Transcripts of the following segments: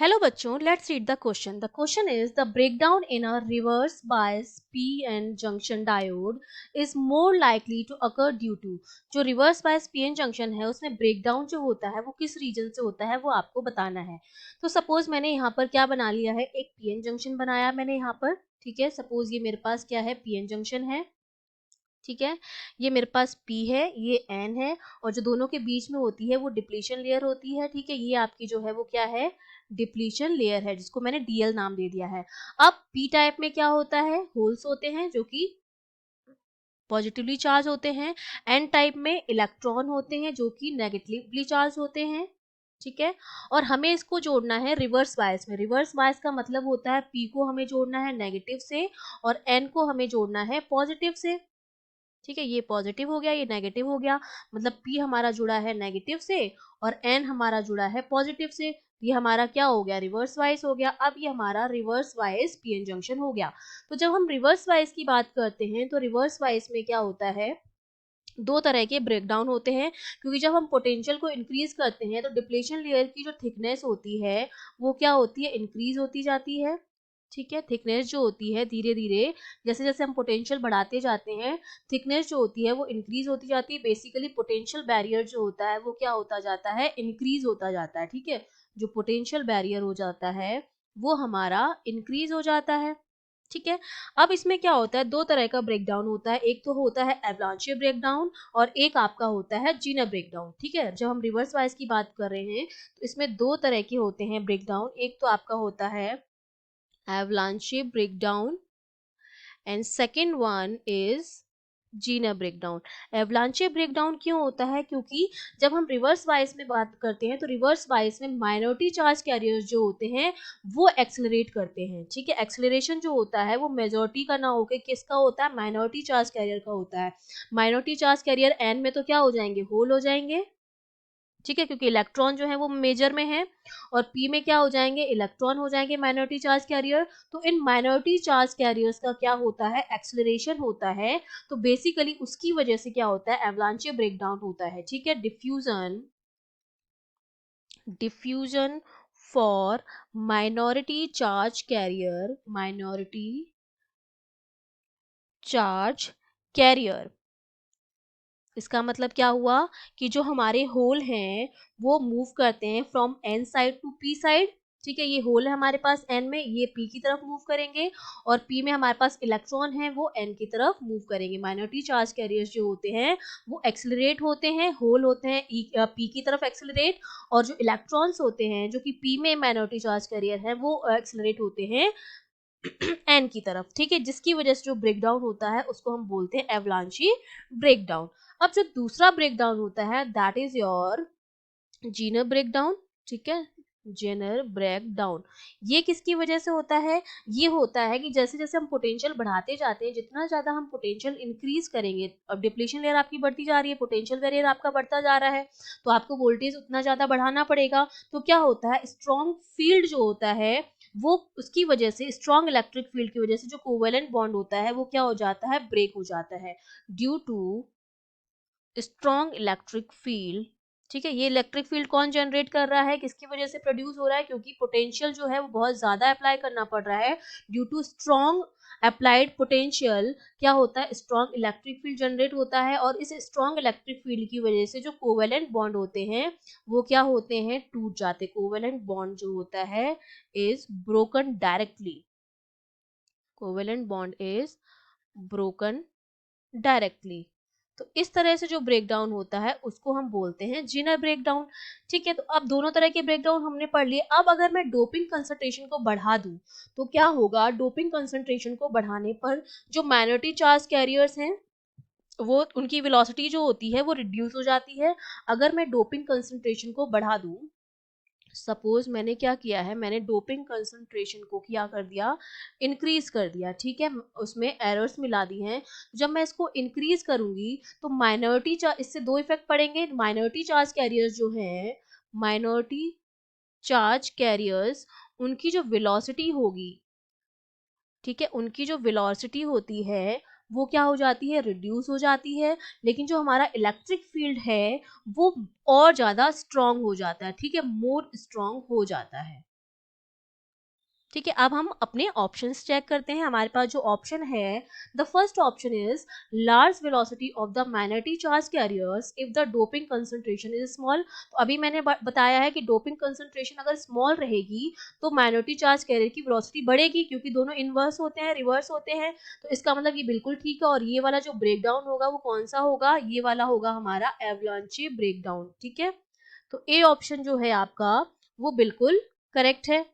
Hello बच्चों, let's read the question. The question is the breakdown in a reverse bias PN junction diode is more likely to occur due to जो reverse bias PN junction है उसमें breakdown जो होता है वो किस reason से होता है वो आपको बताना है। तो सपोज मैंने यहाँ पर क्या बना लिया है, एक PN जंक्शन बनाया मैंने यहाँ पर, ठीक है। सपोज ये मेरे पास क्या है, PN जंक्शन है, ठीक है। ये मेरे पास P है, ये N है, और जो दोनों के बीच में होती है वो डिप्लीशन लेयर होती है, ठीक है। ये आपकी जो है वो क्या है, डिप्लीशन लेयर है, जिसको मैंने DL नाम दे दिया है। अब P टाइप में क्या होता है, होल्स होते हैं जो कि पॉजिटिवली चार्ज होते हैं। N टाइप में इलेक्ट्रॉन होते हैं जो कि नेगेटिवली चार्ज होते हैं, ठीक है। और हमें इसको जोड़ना है रिवर्स बायस में। रिवर्स बायस का मतलब होता है P को हमें जोड़ना है नेगेटिव से और N को हमें जोड़ना है पॉजिटिव से, ठीक है। ये पॉजिटिव हो गया, ये नेगेटिव हो गया, मतलब P हमारा जुड़ा है नेगेटिव से और N हमारा जुड़ा है पॉजिटिव से। ये हमारा क्या हो गया, रिवर्स वाइज हो गया। अब ये हमारा रिवर्स वाइज PN जंक्शन हो गया। तो जब हम रिवर्स वाइज की बात करते हैं तो रिवर्स वाइज में क्या होता है, दो तरह के ब्रेकडाउन होते हैं। क्योंकि जब हम पोटेंशियल को इंक्रीज करते हैं तो डिप्लेशन लेयर की जो थिकनेस होती है वो क्या होती है, इंक्रीज होती जाती है, ठीक है। थिकनेस जो होती है धीरे धीरे जैसे जैसे हम पोटेंशियल बढ़ाते जाते हैं, थिकनेस जो होती है वो इंक्रीज होती जाती है। बेसिकली पोटेंशियल बैरियर जो होता है वो क्या होता जाता है, इंक्रीज होता जाता है, ठीक है। जो पोटेंशियल बैरियर हो जाता है वो हमारा इंक्रीज हो जाता है, ठीक है। अब इसमें क्या होता है, दो तरह का ब्रेकडाउन होता है। एक तो होता है एवलांचे ब्रेकडाउन और एक आपका होता है जीनर ब्रेकडाउन, ठीक है। जब हम रिवर्स वाइज की बात कर रहे हैं तो इसमें दो तरह के होते हैं ब्रेकडाउन। एक तो आपका होता है एवलांचे breakdown and second one is Zener breakdown. एवलांचे breakdown क्यों होता है, क्योंकि जब हम रिवर्स बायस में बात करते हैं तो रिवर्स बायस में माइनॉरिटी चार्ज कैरियर्स जो होते हैं वो एक्सेलरेट करते हैं, ठीक है। एक्सेलरेशन जो होता है वो मेजॉरिटी का ना होकर किसका होता है, माइनॉरिटी चार्ज कैरियर का होता है। माइनॉरिटी चार्ज कैरियर एन में तो क्या हो जाएंगे, होल हो जाएंगे, ठीक है, क्योंकि इलेक्ट्रॉन जो है वो मेजर में है। और पी में क्या हो जाएंगे, इलेक्ट्रॉन हो जाएंगे माइनॉरिटी चार्ज कैरियर। तो इन माइनॉरिटी चार्ज कैरियर्स का क्या होता है, एक्सेलरेशन होता है। तो बेसिकली उसकी वजह से क्या होता है, एवलांचे ब्रेकडाउन होता है, ठीक है। Diffusion for minority charge carrier, minority charge carrier. इसका मतलब क्या हुआ कि जो हमारे होल हैं वो मूव करते हैं from N side to P side, ठीक है। ये होल है हमारे पास एन में, ये पी की तरफ मूव करेंगे और पी में हमारे पास इलेक्ट्रॉन है वो एन की तरफ मूव करेंगे। माइनॉरिटी चार्ज कैरियर्स जो होते हैं वो एक्सेलरेट होते हैं, होल होते हैं पी की तरफ एक्सेलरेट, और जो इलेक्ट्रॉन्स होते हैं जो कि पी में माइनॉरिटी चार्ज कैरियर है वो एक्सेलरेट होते हैं एन की तरफ, ठीक है। जिसकी वजह से जो ब्रेकडाउन होता है उसको हम बोलते हैं एवलांची ब्रेकडाउन। अब जो दूसरा ब्रेकडाउन होता है that is your Zener breakdown, ठीक है। जेनर ब्रेकडाउन ये किसकी वजह से होता है, ये होता है कि जैसे जैसे हम पोटेंशियल बढ़ाते जाते हैं, जितना ज्यादा हम पोटेंशियल इंक्रीज करेंगे, अब डिप्लीशन लेयर आपकी बढ़ती जा रही है, पोटेंशियल बैरियर आपका बढ़ता जा रहा है, तो आपको वोल्टेज उतना ज्यादा बढ़ाना पड़ेगा। तो क्या होता है, स्ट्रॉन्ग फील्ड जो होता है वो उसकी वजह से, स्ट्रॉन्ग इलेक्ट्रिक फील्ड की वजह से जो कोवेलेंट बॉन्ड होता है वो क्या हो जाता है, ब्रेक हो जाता है due to strong electric field, ठीक है। ये इलेक्ट्रिक फील्ड कौन जनरेट कर रहा है, किसकी वजह से प्रोड्यूस हो रहा है, क्योंकि पोटेंशियल जो है वो बहुत ज्यादा अप्लाई करना पड़ रहा है। Due to strong applied potential क्या होता है, स्ट्रॉन्ग इलेक्ट्रिक फील्ड जनरेट होता है। और इस स्ट्रॉन्ग इलेक्ट्रिक फील्ड की वजह से जो कोवेलेंट बॉन्ड होते हैं वो क्या होते हैं, टूट जाते। कोवेलेंट बॉन्ड जो होता है is broken directly, covalent bond is broken directly. तो इस तरह से जो ब्रेकडाउन होता है उसको हम बोलते हैं जीनर ब्रेकडाउन, ठीक है। तो अब दोनों तरह के ब्रेकडाउन हमने पढ़ लिए। अब अगर मैं डोपिंग कंसंट्रेशन को बढ़ा दूं तो क्या होगा, डोपिंग कंसंट्रेशन को बढ़ाने पर जो माइनॉरिटी चार्ज कैरियर्स हैं वो उनकी वेलोसिटी जो होती है वो रिड्यूस हो जाती है। अगर मैं डोपिंग कंसंट्रेशन को बढ़ा दूं, सपोज मैंने क्या किया है, मैंने डोपिंग कंसंट्रेशन को क्या कर दिया, इंक्रीज कर दिया, ठीक है। उसमें एरर्स मिला दी हैं। जब मैं इसको इंक्रीज करूंगी तो माइनॉरिटी चार्ज, इससे दो इफेक्ट पड़ेंगे। माइनॉरिटी चार्ज कैरियर्स जो हैं, माइनॉरिटी चार्ज कैरियर्स, उनकी जो वेलोसिटी होगी, ठीक है, उनकी जो वेलोसिटी होती है वो क्या हो जाती है, रिड्यूस हो जाती है। लेकिन जो हमारा इलेक्ट्रिक फील्ड है वो और ज्यादा स्ट्रांग हो जाता है, ठीक है, मोर स्ट्रांग हो जाता है। ठीक है, अब हम अपने ऑप्शंस चेक करते हैं। हमारे पास जो ऑप्शन है, the first option is large velocity of the minority charge carriers if the doping concentration is small. तो अभी मैंने बताया है कि डोपिंग कंसंट्रेशन अगर स्मॉल रहेगी तो माइनॉरिटी चार्ज कैरियर की वेलोसिटी बढ़ेगी, क्योंकि दोनों इनवर्स होते हैं, रिवर्स होते हैं। तो इसका मतलब ये बिल्कुल ठीक है। और ये वाला जो ब्रेक डाउन होगा वो कौन सा होगा, ये वाला होगा हमारा एवलांचे ब्रेक डाउन। ठीक है, तो ए ऑप्शन जो है आपका वो बिल्कुल करेक्ट है।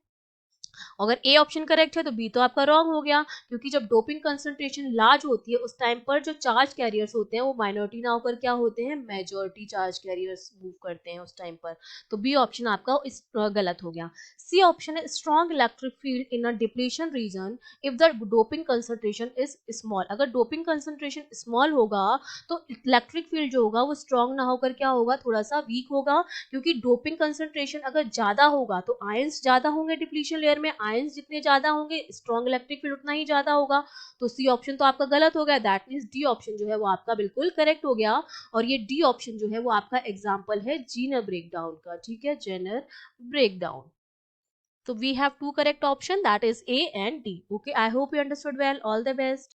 अगर ए ऑप्शन करेक्ट है तो बी तो आपका रॉन्ग हो गया, क्योंकि जब डोपिंग कंसंट्रेशन लार्ज होती है उस टाइम पर जो चार्ज कैरियर्स होते हैं वो माइनॉरिटी ना होकर क्या होते हैं, मेजॉरिटी चार्ज कैरियर्स मूव करते हैं उस टाइम पर। तो बी ऑप्शन आपका इस गलत हो गया। सी ऑप्शन है strong electric field in a depletion region if the doping concentration is small. अगर डोपिंग कंसंट्रेशन स्मॉल होगा तो इलेक्ट्रिक फील्ड जो होगा वो स्ट्रॉन्ग ना होकर क्या होगा, थोड़ा सा वीक होगा, क्योंकि डोपिंग कंसंट्रेशन अगर ज्यादा होगा तो आयंस ज्यादा होंगे डिप्लीशन लेयर में, आयंस जितने ज्यादा होंगे स्ट्रॉन्ग इलेक्ट्रिक फील्ड उतना ही ज्यादा होगा। तो सी ऑप्शन तो आपका गलत हो गया, दैट मीन्स डी ऑप्शन जो है वो आपका बिल्कुल करेक्ट हो गया। और ये डी ऑप्शन जो है वो आपका एग्जाम्पल है जीनर ब्रेकडाउन का। ठीक है, Zener breakdown. So we have two correct option, that is A and D. Okay, I hope you understood well. All the best.